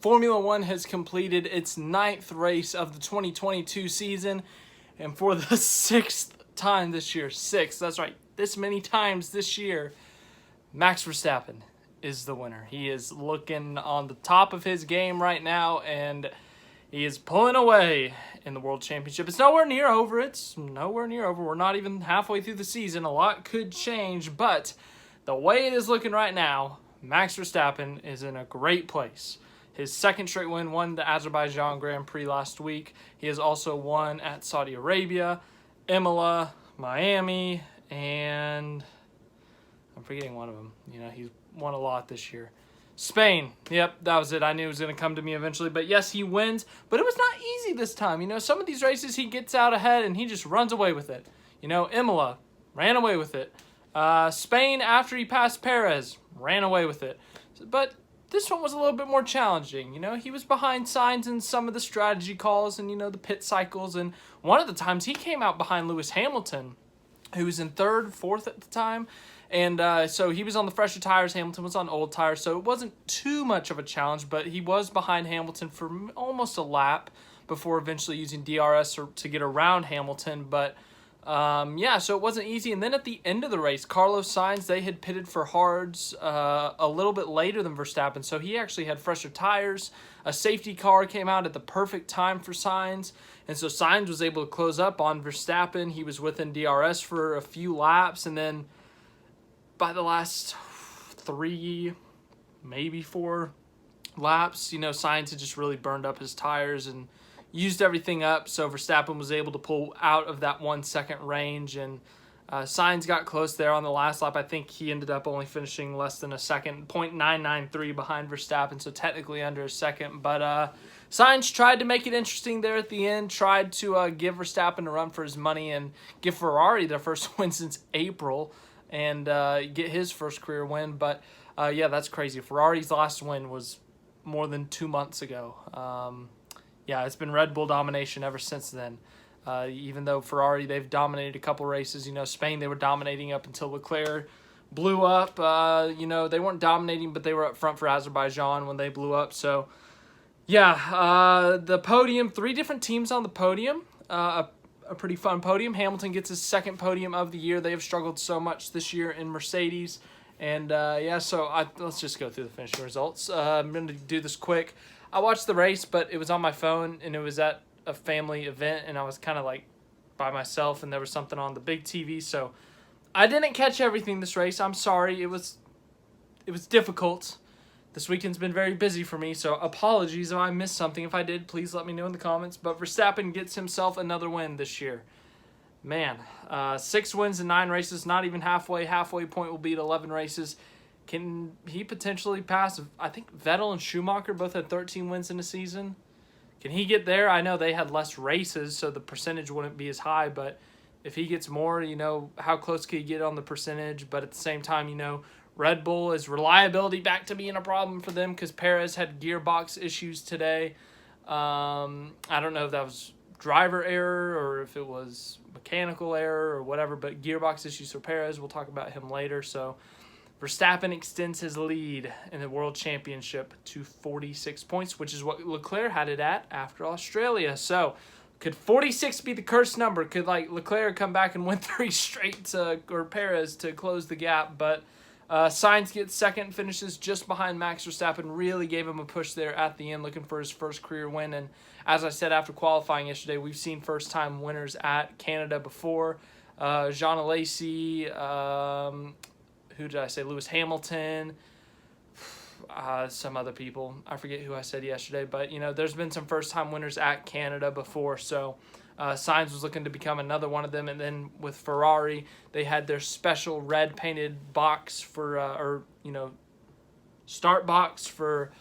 Formula One has completed its 9th race of the 2022 season, and for the 6th time this year, that's right, this many times this year, Max Verstappen is the winner. He is looking on the top of his game right now, and he is pulling away in the World Championship. It's nowhere near over. We're not even halfway through the season. A lot could change, but the way it is looking right now, Max Verstappen is in a great place. His second straight won the Azerbaijan Grand Prix last week. He has also won at Saudi Arabia, Imola, Miami, and I'm forgetting one of them. He's won a lot this year. Spain. Yep, that was it. I knew it was going to come to me eventually. But yes, he wins. But it was not easy this time. Some of these races he gets out ahead and he just runs away with it. Imola ran away with it. Spain, after he passed Perez, ran away with it. But this one was a little bit more challenging. He was behind Sainz in some of the strategy calls and, the pit cycles. And one of the times he came out behind Lewis Hamilton, who was in third, fourth at the time. And so he was on the fresher tires. Hamilton was on old tires. So it wasn't too much of a challenge, but he was behind Hamilton for almost a lap before eventually using DRS to get around Hamilton. But so it wasn't easy. And then at the end of the race, Carlos Sainz, they had pitted for hards a little bit later than Verstappen. So he actually had fresher tires. A safety car came out at the perfect time for Sainz. And so Sainz was able to close up on Verstappen. He was within DRS for a few laps. And then by the last 3, maybe 4 laps, Sainz had just really burned up his tires and used everything up, so Verstappen was able to pull out of that 1 second range, and Sainz got close there on the last lap. I think he ended up only finishing less than a second, 0.993 behind Verstappen, so technically under a second. But Sainz tried to make it interesting there at the end, tried to give Verstappen a run for his money and give Ferrari their first win since April and get his first career win. But that's crazy. Ferrari's last win was more than 2 months ago. It's been Red Bull domination ever since then. Even though Ferrari, they've dominated a couple races. Spain, they were dominating up until Leclerc blew up. They weren't dominating, but they were up front for Azerbaijan when they blew up. So, the podium, 3 different teams on the podium. A pretty fun podium. Hamilton gets his second podium of the year. They have struggled so much this year in Mercedes. And, let's just go through the finishing results. I'm going to do this quick. I watched the race, but it was on my phone, and it was at a family event, and I was kind of like by myself, and there was something on the big TV, so I didn't catch everything this race. I'm sorry. It was difficult. This weekend's been very busy for me, so apologies if I missed something. If I did, please let me know in the comments. But Verstappen gets himself another win this year. Man, 6 wins in 9 races, not even halfway. Halfway point will be at 11 races. Can he potentially pass? I think Vettel and Schumacher both had 13 wins in a season. Can he get there? I know they had less races, so the percentage wouldn't be as high, but if he gets more, how close could he get on the percentage? But at the same time, Red Bull is reliability back to being a problem for them because Perez had gearbox issues today. I don't know if that was driver error or if it was mechanical error or whatever, but gearbox issues for Perez. We'll talk about him later. So Verstappen extends his lead in the World Championship to 46 points, which is what Leclerc had it at after Australia. So could 46 be the cursed number? Could Leclerc come back and win 3 straight or Perez to close the gap? But Sainz gets second, finishes just behind Max Verstappen, really gave him a push there at the end, looking for his first career win. And as I said after qualifying yesterday, we've seen first-time winners at Canada before. Jean Alesi, who did I say? Lewis Hamilton, some other people. I forget who I said yesterday, but, there's been some first-time winners at Canada before, so Sainz was looking to become another one of them. And then with Ferrari, they had their special red painted box for, start box for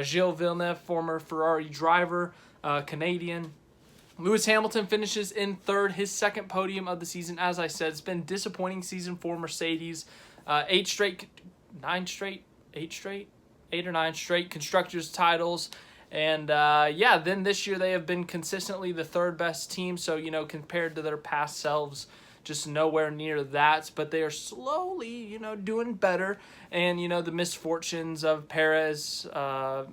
Gilles Villeneuve, former Ferrari driver, Canadian. Lewis Hamilton finishes in third, his second podium of the season. As I said, it's been a disappointing season for Mercedes. 8 or 9 straight constructors titles. And, then this year they have been consistently the third best team. So, compared to their past selves, just nowhere near that. But they are slowly, doing better. And, the misfortunes of Perez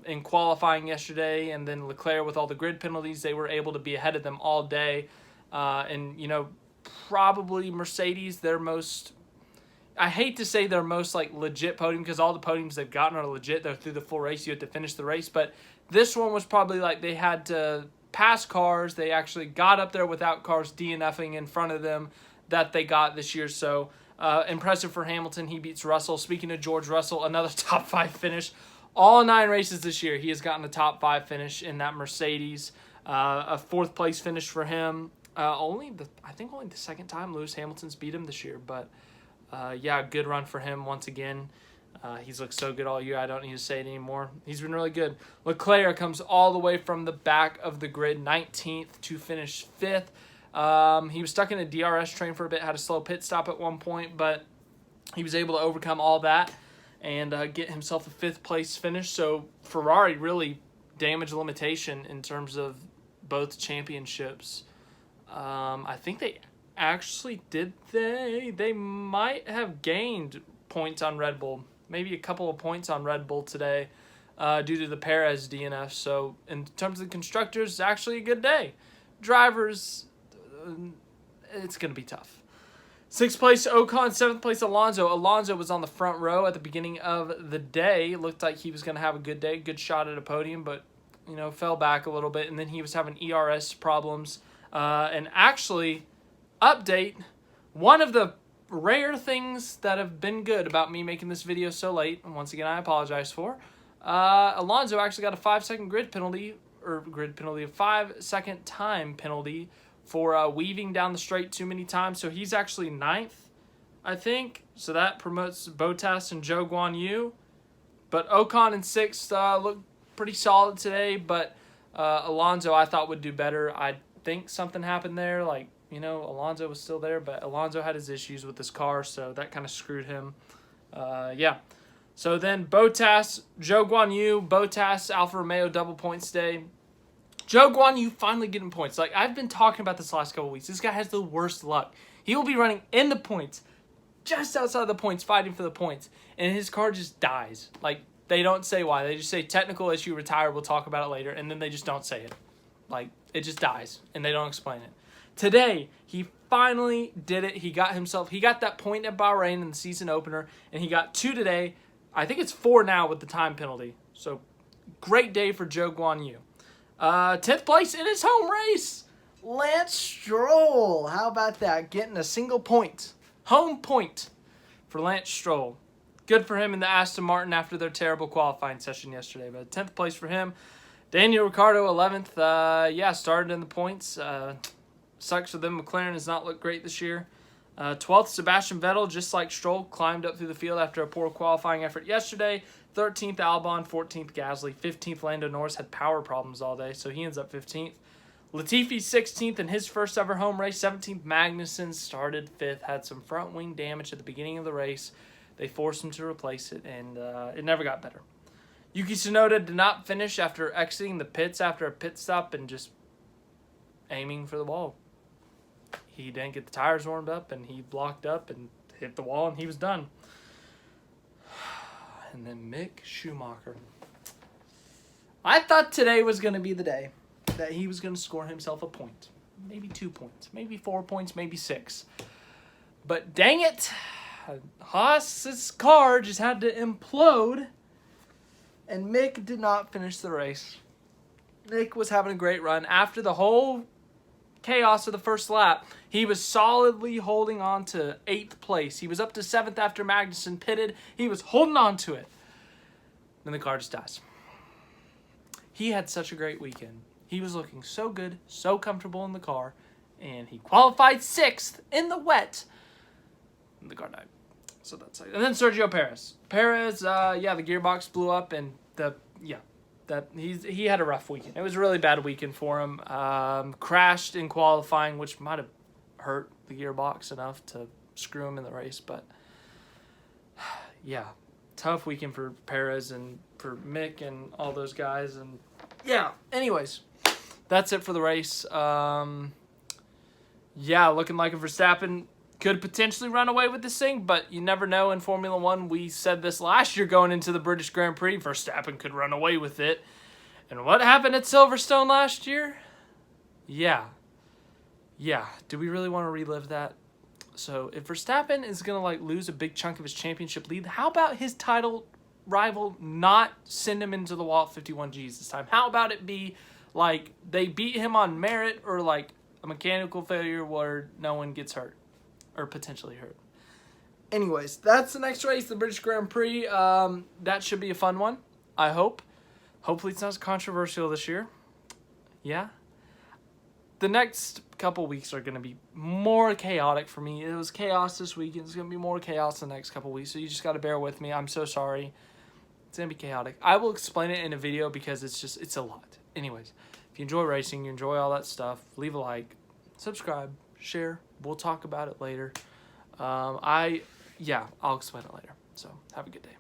in qualifying yesterday, and then Leclerc with all the grid penalties, they were able to be ahead of them all day. Probably Mercedes, their most... I hate to say their most legit podium, because all the podiums they've gotten are legit. They're through the full race. You have to finish the race. But this one was probably they had to pass cars. They actually got up there without cars DNFing in front of them that they got this year. So impressive for Hamilton. He beats Russell. Speaking of George Russell, another top 5 finish. All 9 races this year, he has gotten a top 5 finish in that Mercedes. A 4th place finish for him. Only the second time Lewis Hamilton's beat him this year. But good run for him once again. He's looked so good all year, I don't need to say it anymore. He's been really good. Leclerc comes all the way from the back of the grid, 19th to finish 5th. He was stuck in a DRS train for a bit, had a slow pit stop at one point, but he was able to overcome all that and get himself a 5th place finish. So Ferrari really damage limitation in terms of both championships. I think they actually they might have gained points on Red Bull, maybe a couple of points on Red Bull today due to the Perez DNF. So in terms of the constructors, it's actually a good day. Drivers, it's going to be tough. 6th place Ocon, 7th place Alonso. Alonso was on the front row at the beginning of the day. Looked like he was going to have a good day, good shot at a podium, but fell back a little bit, and then he was having ERS problems. And actually, update, one of the rare things that have been good about me making this video so late, and once again I apologize for, Alonso actually got a 5-second grid penalty, a 5-second time penalty for weaving down the straight too many times. So he's actually 9th, I think. So that promotes Bottas and Zhou Guanyu. But Ocon in 6th looked pretty solid today, but Alonso I thought would do better. I think something happened there, Alonso was still there, but Alonso had his issues with his car, so that kind of screwed him. So then Bottas, Zhou Guanyu, Bottas, Alfa Romeo double points today. Zhou Guanyu finally getting points. I've been talking about this last couple weeks. This guy has the worst luck. He will be running in the points, just outside the points, fighting for the points, and his car just dies. They don't say why. They just say technical issue, retire, we'll talk about it later, and then they just don't say it. It just dies, and they don't explain it. Today, he finally did it. He got that point at Bahrain in the season opener, and he got 2 today. I think it's 4 now with the time penalty. So, great day for Zhou Guanyu. 10th place in his home race, Lance Stroll. How about that? Getting a single point. Home point for Lance Stroll. Good for him in the Aston Martin after their terrible qualifying session yesterday. But 10th place for him. Daniel Ricciardo, 11th. Started in the points. Sucks for them. McLaren has not looked great this year. 12th, Sebastian Vettel, just like Stroll, climbed up through the field after a poor qualifying effort yesterday. 13th, Albon. 14th, Gasly. 15th, Lando Norris had power problems all day, so he ends up 15th. Latifi 16th in his first ever home race. 17th, Magnussen started 5th, had some front wing damage at the beginning of the race. They forced him to replace it, and it never got better. Yuki Tsunoda did not finish after exiting the pits after a pit stop and just aiming for the wall. He didn't get the tires warmed up, and he blocked up and hit the wall, and he was done. And then Mick Schumacher. I thought today was going to be the day that he was going to score himself a point. Maybe 2 points. Maybe 4 points. Maybe 6. But dang it, Haas's car just had to implode, and Mick did not finish the race. Mick was having a great run. After the whole chaos of the first lap, he was solidly holding on to 8th place. He was up to 7th after Magnussen pitted. He was holding on to it. Then the car just dies. He had such a great weekend. He was looking so good, so comfortable in the car, and he qualified 6th in the wet. And the car died. So that's it. And then Sergio Perez. Perez, the gearbox blew up, and he had a rough weekend. It was a really bad weekend for him. Crashed in qualifying, which might have hurt the gearbox enough to screw him in the race. But tough weekend for Perez and for Mick and all those guys. And anyways, that's it for the race. Looking like a Verstappen could potentially run away with this thing, but you never know in Formula One. We said this last year going into the British Grand Prix. Verstappen could run away with it. And what happened at Silverstone last year? Yeah. Do we really want to relive that? So if Verstappen is going to like lose a big chunk of his championship lead, how about his title rival not send him into the wall at 51Gs this time? How about it be like they beat him on merit, or like a mechanical failure where no one gets hurt or potentially hurt? Anyways, that's the next race, the British Grand Prix. That should be a fun one, I hope. Hopefully it's not as controversial this year. Yeah. The next couple weeks are going to be more chaotic for me. It was chaos this weekend. It's going to be more chaos the next couple weeks, so you just got to bear with me. I'm so sorry. It's going to be chaotic. I will explain it in a video because it's a lot. Anyways, if you enjoy racing, you enjoy all that stuff, leave a like, subscribe, share. We'll talk about it later. I'll explain it later. So have a good day.